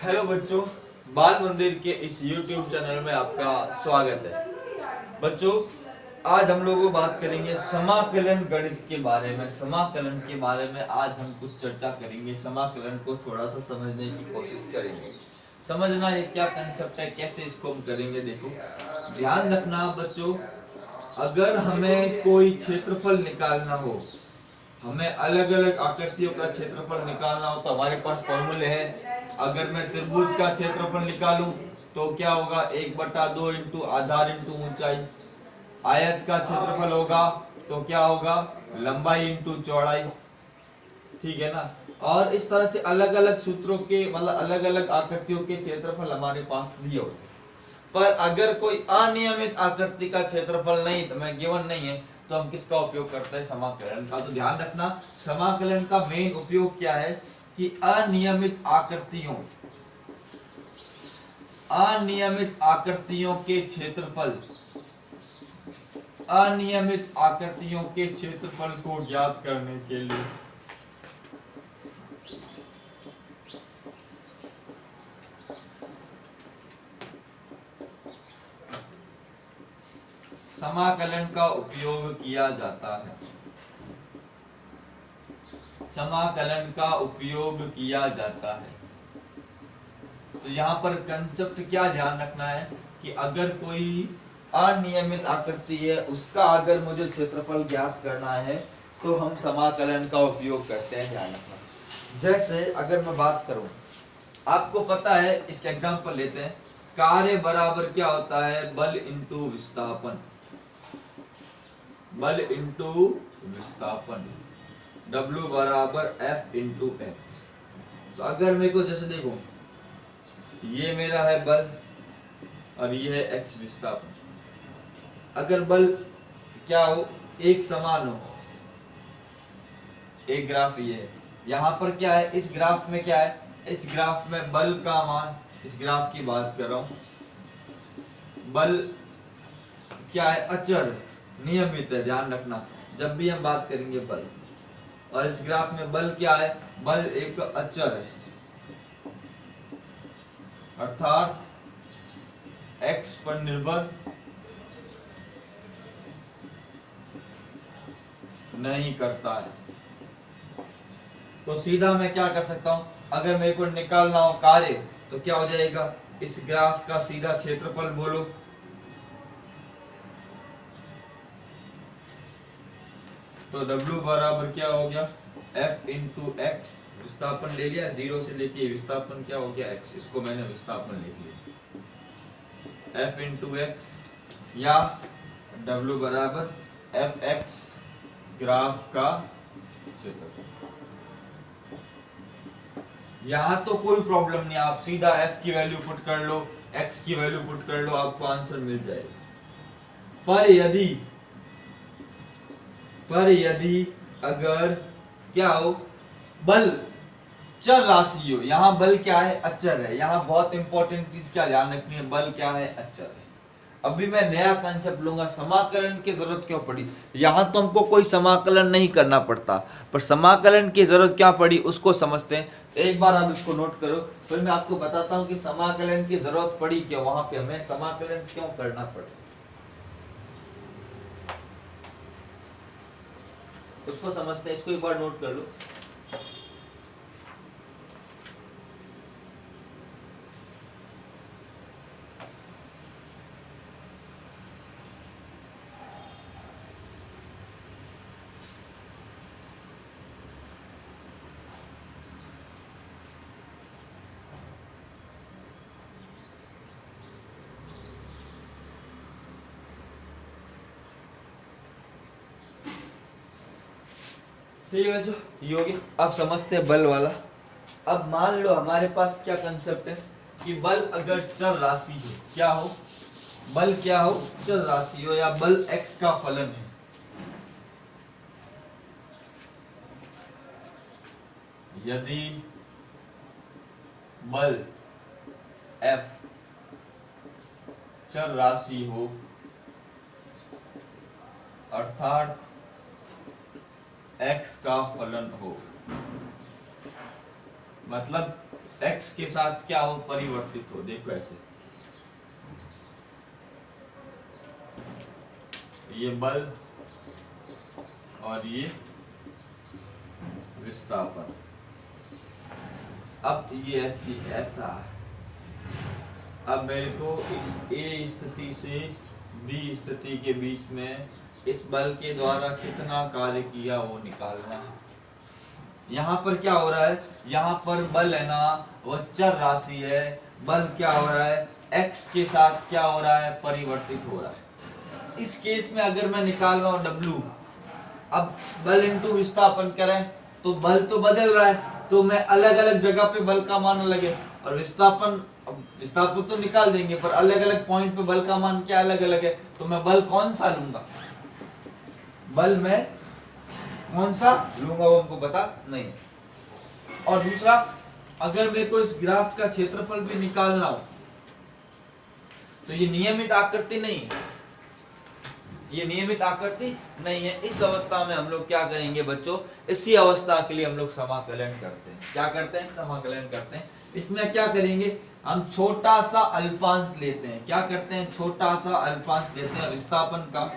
Hello बच्चों, बाल मंदिर के इस YouTube चैनल में आपका स्वागत है। बच्चों, आज हम लोग बात करेंगे समाकलन गणित के बारे में। समाकलन के बारे में आज हम कुछ चर्चा करेंगे। समाकलन को थोड़ा सा समझने की कोशिश करेंगे। समझना ये क्या कंसेप्ट है, कैसे इसको हम करेंगे। देखो, ध्यान रखना बच्चों, अगर हमें कोई क्षेत्रफल निकालना हो, हमें अलग अलग आकृतियों का क्षेत्रफल निकालना हो, तो हमारे पास फॉर्मूले हैं। अगर मैं त्रिभुज का क्षेत्रफल निकालूं तो क्या होगा, 1/2 इंटू आधार इंटू ऊंचाई। आयत का क्षेत्रफल होगा तो क्या होगा, लंबाई इंटू चौड़ाई। ठीक है ना। और इस तरह से अलग अलग सूत्रों के मतलब अलग अलग आकृतियों के क्षेत्रफल हमारे पास दिए होते हैं। पर अगर कोई अनियमित आकृति का क्षेत्रफल नहीं, तो मैं गिवन नहीं है, तो हम किसका उपयोग करते हैं, समाकलन का। तो ध्यान रखना, समाकलन का मेन उपयोग क्या है कि अनियमित आकृतियों के क्षेत्रफल को ज्ञात करने के लिए। समाकलन का उपयोग किया जाता है। समाकलन का उपयोग किया जाता है। तो यहाँ पर कंसेप्ट क्या ध्यान रखना है कि अगर कोई अनियमित आकृति है, उसका अगर मुझे क्षेत्रफल ज्ञात करना है तो हम समाकलन का उपयोग करते हैं। ध्यान रखना। जैसे अगर मैं बात करूं, आपको पता है, इसका एग्जांपल लेते हैं। कार्य बराबर क्या होता है, बल इंटू विस्थापन। बल इंटू विस्थापन, W बराबर F इंटू एक्स। तो अगर मेरे को जैसे देखो, ये मेरा है बल और ये है x विस्थापन। अगर बल क्या हो, एक समान हो, एक ग्राफ ये है, यहां पर क्या है, इस ग्राफ में क्या है, इस ग्राफ में बल का मान, इस ग्राफ की बात कर रहा हूं, बल क्या है, अचर, नियमित है। ध्यान रखना, जब भी हम बात करेंगे बल, और इस ग्राफ में बल क्या है, बल एक अचर है, अर्थात x पर निर्भर नहीं करता है। तो सीधा मैं क्या कर सकता हूं, अगर मेरे को निकालना हो कार्य, तो क्या हो जाएगा, इस ग्राफ का सीधा क्षेत्रफल बोलो, तो W बराबर क्या हो गया, F इंटू एक्स। विस्थापन ले लिया, 0 से लेके विस्थापन क्या हो गया, x। इसको मैंने विस्थापन लिख लिया, F इंटू एक्स, या W बराबर एफ एक्स, ग्राफ का क्षेत्रफल। यहां तो कोई प्रॉब्लम नहीं, आप सीधा f की वैल्यू पुट कर लो, x की वैल्यू पुट कर लो, आपको आंसर मिल जाएगा। पर यदि अगर क्या हो, बल चर राशि हो, यहां बल क्या है, अचर है। यहां बहुत इंपॉर्टेंट चीज क्या ध्यान रखनी है, बल क्या है, अचर है। अभी मैं नया कंसेप्ट लूंगा, समाकलन की जरूरत क्यों पड़ी। यहां तो हमको कोई समाकलन नहीं करना पड़ता, पर समाकलन की जरूरत क्या पड़ी उसको समझते हैं। तो एक बार आप इसको नोट करो, फिर मैं आपको बताता हूं कि समाकलन की जरूरत पड़ी क्यों, वहां पे हमें समाकलन क्यों करना पड़ा, उसको समझते हैं। इसको एक बार नोट कर लो। ठीक है, जो ये हो गया। अब समझते हैं बल वाला। अब मान लो हमारे पास क्या कंसेप्ट है कि बल अगर चर राशि हो, क्या हो, बल क्या हो, चर राशि हो, या बल x का फलन है। यदि बल F चर राशि हो, अर्थात x का फलन हो, मतलब x के साथ क्या हो, परिवर्तित हो। देखो ऐसे, ये बल और ये विस्थापन। अब ये ऐसा, अब मेरे को इस A स्थिति से B स्थिति के बीच में इस बल के द्वारा कितना कार्य किया वो निकालना है। यहाँ पर क्या हो रहा है, यहाँ पर बल है ना वो चर राशि है, बल क्या हो रहा है, x के साथ क्या हो रहा है, परिवर्तित हो रहा है। इस केस में अगर मैं निकाल रहा हूँ W, अब बल इंटू विस्थापन करें तो बल तो बदल रहा है, तो मैं अलग अलग जगह पे बल का मान अलग है, और विस्थापन तो निकाल देंगे पर अलग अलग पॉइंट पे बल का मान क्या अलग अलग है, तो मैं बल कौन सा लूंगा, बल मैं कौन सा लूंगा वो हमको पता नहीं। और दूसरा, अगर मेरे को इस ग्राफ का क्षेत्रफल भी निकालना हो तो ये नियमित आकृति नहीं है, ये नियमित आकृति नहीं है। इस अवस्था में हम लोग क्या करेंगे बच्चों, इसी अवस्था के लिए हम लोग समाकलन करते हैं। क्या करते हैं, समाकलन करते हैं। इसमें क्या करेंगे, हम छोटा सा अल्पांश लेते हैं। क्या करते हैं, छोटा सा अल्पांश लेते हैं विस्थापन का,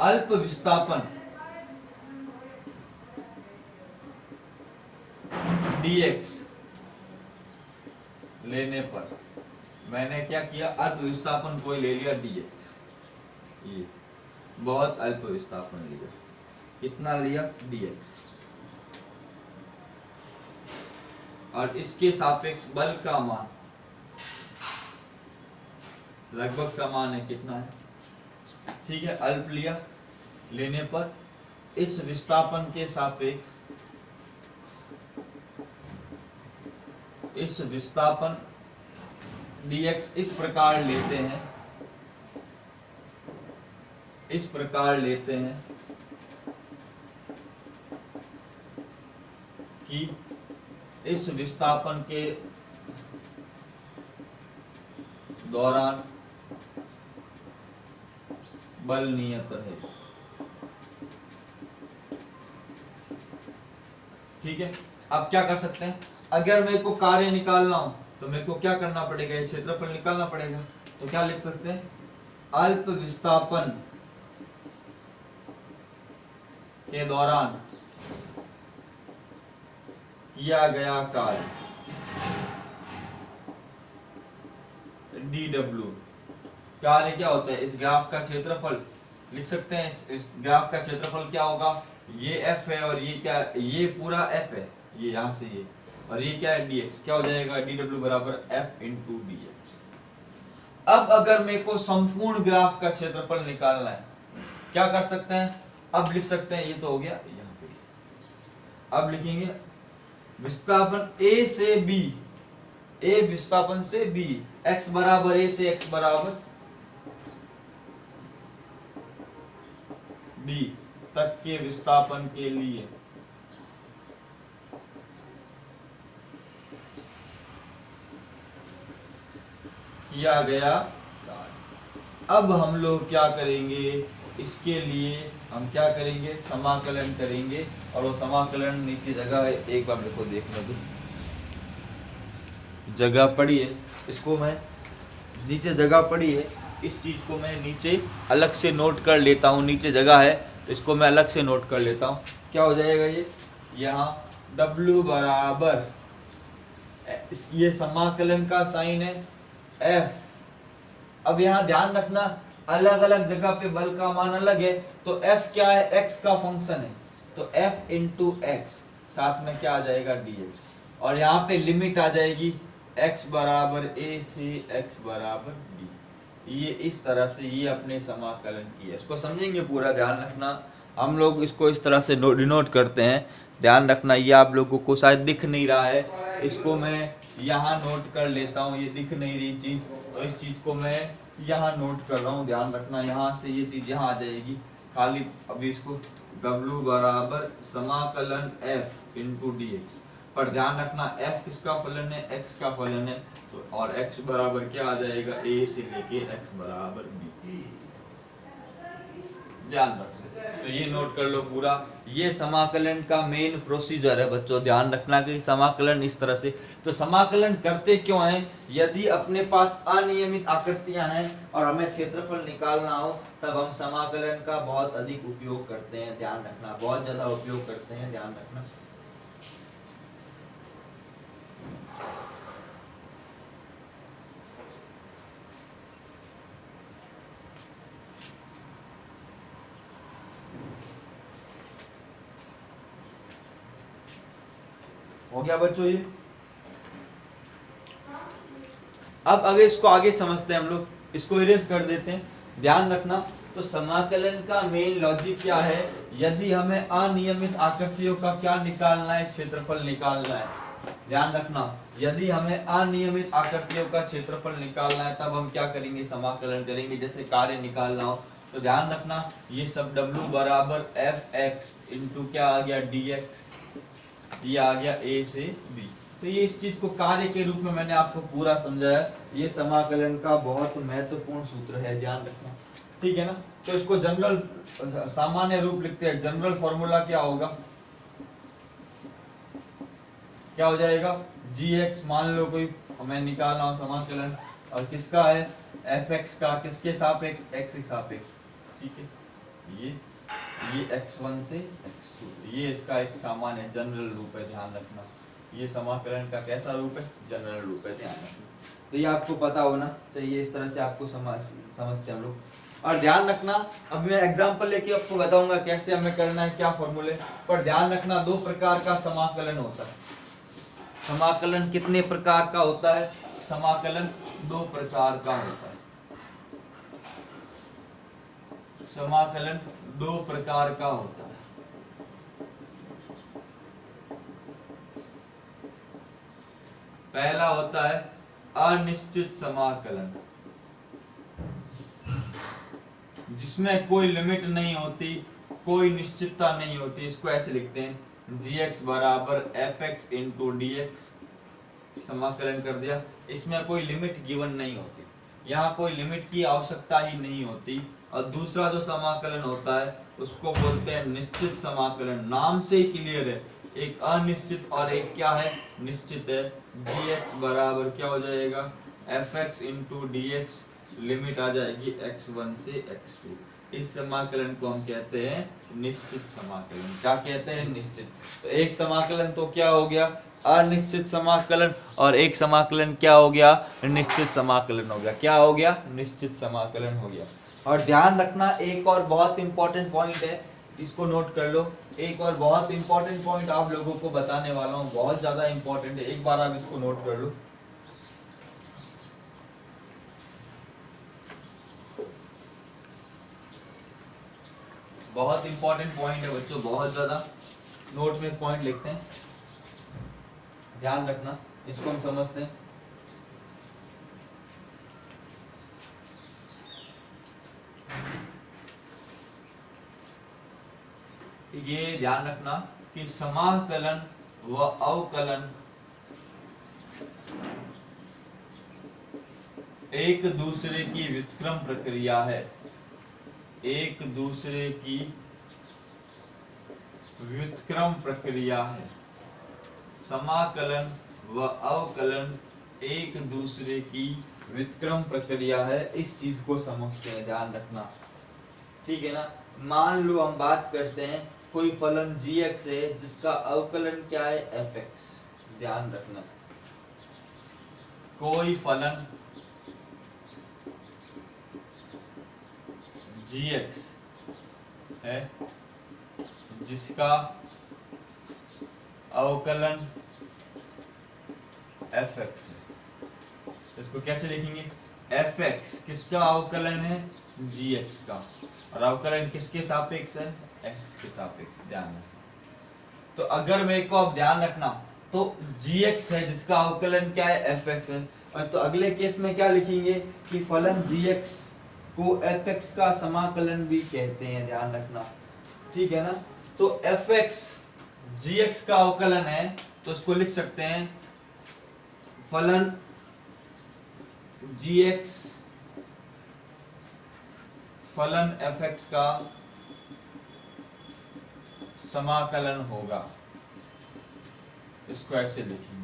अल्प विस्थापन dx लेने पर मैंने क्या किया, अल्प विस्थापन कोई ले लिया dx, ये बहुत अल्प विस्थापन लिया, कितना लिया dx, और इसके सापेक्ष बल का मान लगभग समान है, कितना है, ठीक है, अल्प लिया, लेने पर इस विस्थापन के सापेक्ष इस विस्थापन dx इस प्रकार लेते हैं, इस प्रकार लेते हैं कि इस विस्थापन के दौरान बल नियत रहे। ठीक है, अब क्या कर सकते हैं, अगर मेरे को कार्य निकालना हो तो मेरे को क्या करना पड़ेगा, ये क्षेत्रफल निकालना पड़ेगा। तो क्या लिख सकते हैं, अल्प विस्थापन के दौरान किया गया कार्य dw, कार्य क्या होता है, इस ग्राफ का क्षेत्रफल लिख सकते हैं। इस ग्राफ का क्षेत्रफल क्या होगा, ये f है और ये क्या, ये पूरा f है, ये यहां से ये, और ये क्या है dx, क्या हो जाएगा dw बराबर f इंटू dx। अब अगर मेरे को संपूर्ण ग्राफ का क्षेत्रफल निकालना है, क्या कर सकते हैं, अब लिख सकते हैं, ये तो हो गया यहाँ पे, अब लिखेंगे विस्थापन a से b, a विस्थापन से b, x बराबर a से x बराबर b तक के विस्थापन के लिए किया गया। अब हम लोग क्या करेंगे, इसके लिए हम क्या करेंगे, समाकलन करेंगे, और वो समाकलन नीचे जगह है, एक बार देखो, देखने दो, जगह पड़ी है, इसको मैं नीचे जगह पड़ी है, इस चीज को मैं नीचे अलग से नोट कर लेता हूँ, नीचे जगह है तो इसको मैं अलग से नोट कर लेता हूँ। क्या हो जाएगा ये, यहाँ W बराबर, ये समाकलन का साइन है F। अब यहाँ ध्यान रखना, अलग अलग जगह पे बल का मान अलग है, तो F क्या है, x का फंक्शन है, तो F इंटू x, साथ में क्या आ जाएगा dx, और यहाँ पे लिमिट आ जाएगी x बराबर a से x बराबर b। ये इस तरह से ये अपने समाकलन की है, इसको समझेंगे पूरा, ध्यान रखना। हम लोग इसको इस तरह से डिनोट करते हैं, ध्यान रखना। ये आप लोगों को शायद दिख नहीं रहा है, इसको मैं यहाँ नोट कर लेता हूँ, ये दिख नहीं रही चीज, तो इस चीज को मैं यहाँ नोट कर रहा हूँ, ध्यान रखना। यहाँ से ये चीज यहाँ आ जाएगी खाली। अभी इसको W बराबर समाकलन f इंटू dx, पर ध्यान रखना f किसका फलन है, x का फलन है, तो और x बराबर क्या आ जाएगा, a से लेके x बराबर b, ध्यान रखना। तो ये नोट कर लो पूरा। ये समाकलन का मेन प्रोसीजर है बच्चों, ध्यान रखना कि समाकलन इस तरह से। तो समाकलन करते क्यों हैं? यदि अपने पास अनियमित आकृतियां हैं और हमें क्षेत्रफल निकालना हो तब हम समाकलन का बहुत अधिक उपयोग करते हैं, ध्यान रखना, बहुत ज्यादा उपयोग करते हैं, ध्यान रखना। हो गया बच्चों ये। अब अगर इसको आगे समझते हैं हम लोग, इसको इरेज कर देते हैं, ध्यान रखना। तो समाकलन का मेन लॉजिक क्या है? यदि हमें अनियमित आकृतियों का क्या निकालना है? क्षेत्रफल निकालना है, ध्यान रखना। यदि हमें अनियमित आकृतियों का क्षेत्रफल निकालना है तब हम क्या करेंगे? समाकलन करेंगे। जैसे कार्य निकालना हो तो ध्यान रखना, ये सब W बराबर fx इंटू क्या आ गया? dx, ये आ गया a से b। तो ये इस चीज को कार्य के रूप में मैंने आपको पूरा समझाया। ये समाकलन का बहुत महत्वपूर्ण सूत्र है, ध्यान रखना, ठीक है ना। तो इसको जनरल सामान्य रूप लिखते हैं। जनरल फॉर्मूला क्या होगा? क्या हो जाएगा? gx, मान लो कोई हमें निकालना हो समाकलन, और किसका है? fx का, किसके सापेक्ष? x के सापेक्ष, ठीक है। ये x1 से x2, ये इसका एक सामान्य जनरल रूप है, ध्यान रखना। ये समाकलन का कैसा रूप है? जनरल रूप है, ध्यान रखना। तो ये आपको पता होना चाहिए, इस तरह से आपको समझते हम लोग। और ध्यान रखना, अब मैं एग्जांपल लेके आपको बताऊंगा कैसे हमें करना है, क्या फॉर्मूले। पर ध्यान रखना, दो प्रकार का समाकलन होता है। समाकलन कितने प्रकार का होता है? समाकलन दो प्रकार का होता है। समाकलन दो प्रकार का होता है। पहला होता है अनिश्चित समाकलन, जिसमें कोई लिमिट नहीं होती, कोई निश्चितता नहीं होती। इसको ऐसे लिखते हैं, gx बराबर fx इंटू dx, समाकलन कर दिया। इसमें कोई लिमिट गिवन नहीं होती, यहाँ कोई लिमिट की आवश्यकता ही नहीं होती। और दूसरा जो समाकलन होता है उसको बोलते हैं निश्चित समाकलन। नाम से ही क्लियर है, एक अनिश्चित और एक क्या है? निश्चित है। gx बराबर क्या हो जाएगा? fx इंटू dx, लिमिट आ जाएगी x1 से x2। इस समाकलन को हम कहते हैं निश्चित समाकलन। क्या कहते हैं? निश्चित। तो एक समाकलन तो क्या हो गया? अनिश्चित समाकलन, और एक समाकलन क्या हो गया? निश्चित समाकलन हो गया। क्या हो गया? निश्चित समाकलन हो गया। और ध्यान रखना, एक और बहुत इंपॉर्टेंट पॉइंट है, इसको नोट कर लो। एक और बहुत इंपॉर्टेंट पॉइंट आप लोगों को बताने वाला हूँ, बहुत ज्यादा इंपॉर्टेंट है, एक बार आप इसको नोट कर लो। बहुत इंपॉर्टेंट पॉइंट है बच्चों, बहुत ज्यादा। नोट में पॉइंट लिखते हैं, ध्यान रखना, इसको हम समझते हैं। ये ध्यान रखना कि समाकलन व अवकलन एक दूसरे की व्युत्क्रम प्रक्रिया है। एक दूसरे की व्युत्क्रम प्रक्रिया है। समाकलन व अवकलन एक दूसरे की व्युत्क्रम प्रक्रिया है, इस चीज को समझते हैं, ध्यान रखना, ठीक है ना। मान लो हम बात करते हैं, कोई फलन gx है जिसका अवकलन क्या है? fx, ध्यान रखना। कोई फलन gx है जिसका अवकलन fx है, इसको कैसे लिखेंगे? fx किसका अवकलन है? gx का, और अवकलन किसके सापेक्ष है? x के सापेक्ष, ध्यान रखना। तो अगर मेरे को अब ध्यान रखना, तो gx है जिसका अवकलन क्या है? fx है। और तो अगले केस में क्या लिखेंगे कि फलन gx को fx का समाकलन भी कहते हैं, ध्यान रखना, ठीक है ना। तो fx gx का अवकलन है, तो इसको लिख सकते हैं फलन gx फलन fx का समाकलन होगा, इसको ऐसे लिखेंगे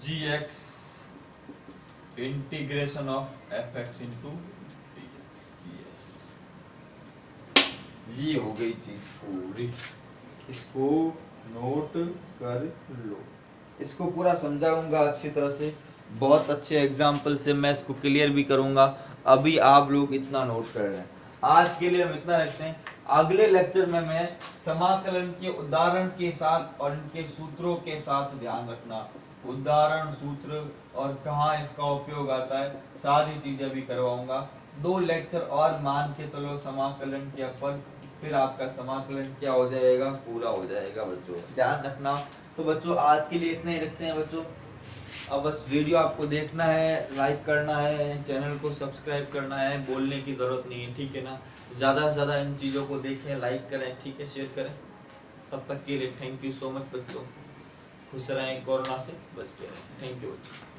gx integration of fx into dx। ये हो गई चीज पूरी, इसको नोट कर लो। इसको पूरा समझाऊंगा अच्छी तरह से, बहुत अच्छे एग्जाम्पल से मैं इसको क्लियर भी करूंगा। अभी आप लोग इतना नोट कर रहे हैं, आज के लिए हम इतना रखते हैं। अगले लेक्चर में मैं समाकलन के उदाहरण के साथ और इनके सूत्रों के साथ, ध्यान रखना उदाहरण सूत्र और कहाँ इसका उपयोग आता है, सारी चीजें भी करवाऊंगा। 2 लेक्चर और मान के चलो समाकलन के ऊपर, फिर आपका समाकलन क्या हो जाएगा, पूरा हो जाएगा बच्चों, ध्यान रखना। तो बच्चों आज के लिए इतना ही रखते हैं बच्चों। अब बस वीडियो आपको देखना है, लाइक करना है, चैनल को सब्सक्राइब करना है, बोलने की जरूरत नहीं है, ठीक है ना। ज़्यादा से ज़्यादा इन चीज़ों को देखें, लाइक करें, ठीक है, शेयर करें। तब तक के लिए थैंक यू सो मच बच्चों, खुश रहें, कोरोना से बच के रहें। थैंक यू बच्चों।